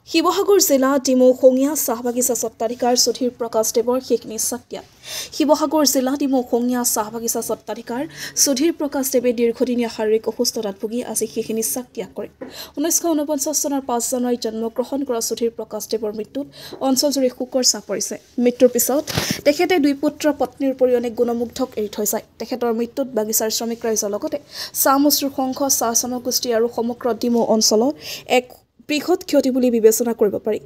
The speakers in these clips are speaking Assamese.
শিৱসাগৰ জিলা ডিমৌখঙীয়া চাহ বাগিচা স্বত্বাধিকাৰ সুধীৰ প্ৰকাশ দেৱৰ শেষ নিশ্বাস ত্যাগ। শিৱসাগৰ জিলা ডিমৌখঙীয়া চাহ বাগিচা স্বত্বাধিকাৰ সুধীৰ প্ৰকাশ দেৱে দীৰ্ঘদিনীয়া শাৰীৰিক অসুস্থতাত ভুগি আজি শেষ নিশ্বাস ত্যাগ কৰে। 1949 চনৰ 5 জানুৱাৰীত জন্মগ্ৰহণ কৰা সুধীৰ প্ৰকাশ দেৱৰ মৃত্যুত অঞ্চলজুৰি শোকৰ ছাঁ পৰিছে। মৃত্যুৰ পিছত তেখেতে দুই পুত্ৰ পত্নীৰ উপৰিও অনেক গুণমুগ্ধক এৰি থৈ যায়। তেখেতৰ মৃত্যুত বাগিচাৰ শ্ৰমিক ৰাইজৰ লগতে চাহ মজদুৰ সংঘ, চাহ জনগোষ্ঠী আৰু সমগ্ৰ ডিমৌ অঞ্চলত এক বৃহৎ ক্ষতি বুলি বিবেচনা কৰিব পাৰি।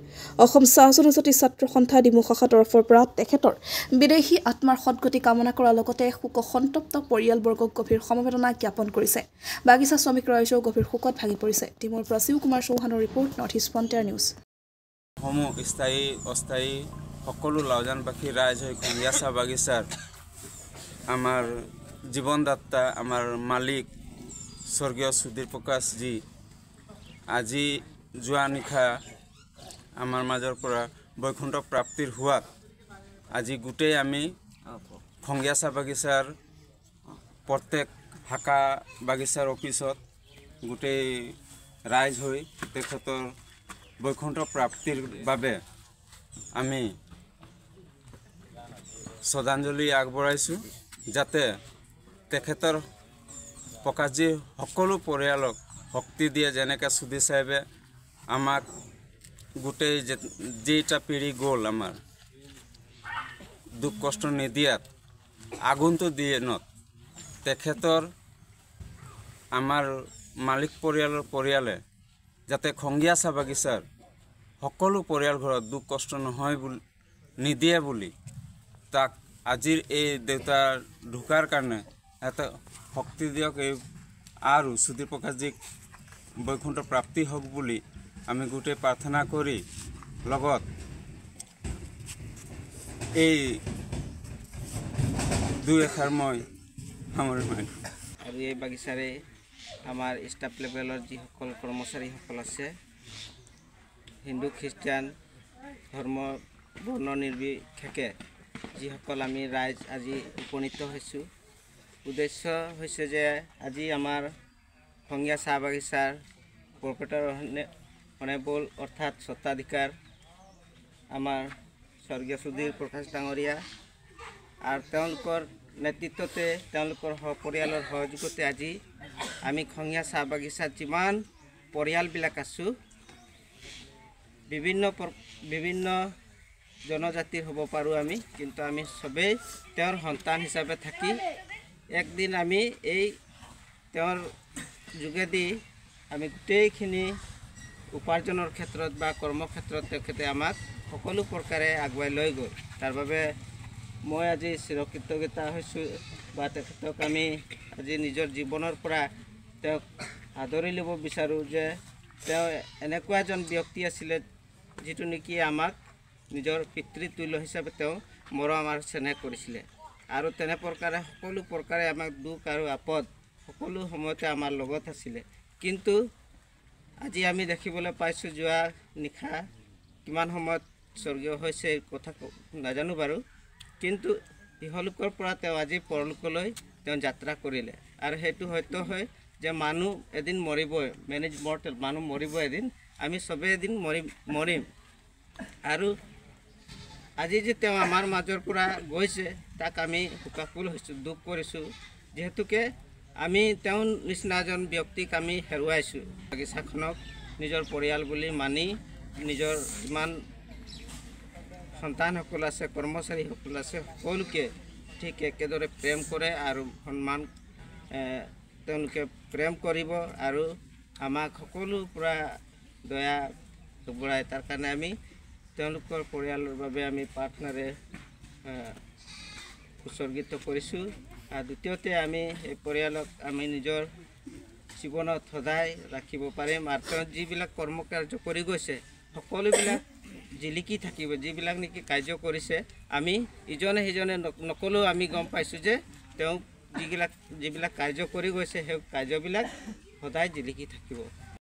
অসম চাহ জনজাতি ছাত্ৰ সন্থা ডিমৌ শাখাৰ তৰফৰ পৰা তেখেতৰ বিদেশী আত্মাৰ সদগতি কামনা কৰাৰ লগতে শোকসন্তপ্ত পৰিয়ালবৰ্গক গভীৰ সমবেদনা জ্ঞাপন কৰিছে। বাগিচা শ্ৰমিক ৰাইজেও গভীৰ শোকত ভাগি পৰিছে। ডিমৌৰ পৰা শিৱ কুমাৰ চৌহানৰ report, North East Frontier News. সমূহ স্থায়ী অস্থায়ী সকলো লাওজানবাসী ৰাইজ হৈ খঙীয়া চাহ বাগিচাৰ আমাৰ জীৱনদাতা আমাৰ মালিক স্বৰ্গীয় সুধীৰ প্ৰকাশজী আজি যোৱা নিশা আমাৰ মাজৰ পৰা বৈকুণ্ঠ প্ৰাপ্তিৰ হোৱাত আজি গোটেই আমি খঙীয়া চাহ বাগিচাৰ প্ৰত্যেক শাখা বাগিচাৰ অফিচত গোটেই ৰাইজ হৈ তেখেতৰ বৈকুণ্ঠ প্ৰাপ্তিৰ বাবে আমি শ্ৰদ্ধাঞ্জলি আগবঢ়াইছোঁ, যাতে তেখেতৰ প্ৰকাশজী সকলো পৰিয়ালক শক্তি দিয়ে। যেনেকৈ সুধীৰ চাহেবে আমাক গোটেই যেইটা পিঢ়ি গ'ল আমাৰ দুখ কষ্ট নিদিয়াত আগন্তুক দিনত তেখেতৰ আমাৰ মালিক পৰিয়ালে যাতে খঙীয়া চাহ বাগিচাৰ সকলো পৰিয়াল ঘৰত দুখ কষ্ট নহয় বুলি নিদিয়ে বুলি তাক আজিৰ এই দেউতাৰ ঢুকাৰ কাৰণে এটা শক্তি দিয়ক আৰু সুধীৰ প্ৰকাশজীক বৈকুণ্ঠ প্ৰাপ্তি হওক বুলি আমি গোটেই প্ৰাৰ্থনা কৰি লগত এই দুই এষাৰ মই সামৰি মাৰিম। আৰু এই বাগিচাৰে আমাৰ ষ্টাফ লেভেলৰ যিসকল কৰ্মচাৰীসকল আছে, হিন্দু খ্ৰীষ্টান ধৰ্ম বৰ্ণ নিৰ্বিশেষে যিসকল আমি ৰাইজ আজি উপনীত হৈছোঁ, উদ্দেশ্য হৈছে যে আজি আমাৰ খঙীয়া চাহ বাগিচাৰ প্ৰপ্ৰাইটাৰ অনেবল অৰ্থাৎ স্বত্বাধিকাৰ আমাৰ স্বৰ্গীয় সুধীৰ প্ৰকাশ ডাঙৰীয়া আৰু তেওঁলোকৰ নেতৃত্বতে তেওঁলোকৰ পৰিয়ালৰ সহযোগতে আজি আমি খঙীয়া চাহ বাগিচাত যিমান পৰিয়ালবিলাক আছোঁ, বিভিন্ন জনজাতিৰ হ'ব পাৰোঁ আমি, কিন্তু আমি চবেই তেওঁৰ সন্তান হিচাপে থাকি একদিন আমি এই তেওঁৰ যোগেদি আমি গোটেইখিনি উপাৰ্জনৰ ক্ষেত্ৰত বা কৰ্মক্ষেত্ৰত তেখেতে আমাক সকলো প্ৰকাৰে আগুৱাই লৈ গ'ল। তাৰ বাবে মই আজি চিৰকৃতজ্ঞতা হৈছোঁ বা তেখেতক আমি আজি নিজৰ জীৱনৰ পৰা তেওঁক আদৰি ল'ব বিচাৰোঁ যে তেওঁ এনেকুৱা এজন ব্যক্তি আছিলে যিটো নেকি আমাক নিজৰ পিতৃতুল্য হিচাপে তেওঁ মৰম আৰু চেনেহ কৰিছিলে আৰু তেনে প্ৰকাৰে সকলো প্ৰকাৰে আমাক দুখ আৰু আপদ সকলো সময়তে আমাৰ লগত আছিলে। কিন্তু আজি আমি দেখিবলৈ পাইছোঁ যোৱা নিশা কিমান সময়ত স্বৰ্গীয় হৈছে এই কথা নাজানো বাৰু, কিন্তু ইহলোকৰ পৰা তেওঁ আজি পৰলোকলৈ তেওঁ যাত্ৰা কৰিলে আৰু সেইটো হয়তো হয় যে মানুহ এদিন মৰিবই, মেনেজ মৰ্টেল মানুহ মৰিব এদিন, আমি চবেই এদিন মৰিম আৰু আজি যে তেওঁ আমাৰ মাজৰ পৰা গৈছে তাক আমি শোকাকুল হৈছোঁ, দুখ কৰিছোঁ, যিহেতুকে আমি তেওঁৰ নিচিনা এজন ব্যক্তিক আমি হেৰুৱাইছোঁ। বাগিচাখনক নিজৰ পৰিয়াল বুলি মানি নিজৰ যিমান সন্তানসকল আছে, কৰ্মচাৰীসকল আছে, সকলোকে ঠিক একেদৰে প্ৰেম কৰে আৰু সন্মান তেওঁলোকে প্ৰেম কৰিব আৰু আমাক সকলো পৰা দয়া আগবঢ়ায়। তাৰ কাৰণে আমি তেওঁলোকৰ পৰিয়ালৰ বাবে আমি প্ৰাৰ্থনাৰে উৎসৰ্গিত কৰিছোঁ। আৰু দ্বিতীয়তে আমি এই পৰিয়ালক আমি নিজৰ জীৱনত সদায় ৰাখিব পাৰিম আৰু তেওঁ যিবিলাক কৰ্মকাৰ্য কৰি গৈছে সকলোবিলাক জিলিকি থাকিব। যিবিলাক নেকি কাৰ্য কৰিছে আমি ইজনে সিজনে নকলেও আমি গম পাইছোঁ যে তেওঁ যিবিলাক কাৰ্য কৰি গৈছে সেই কাৰ্যবিলাক সদায় জিলিকি থাকিব।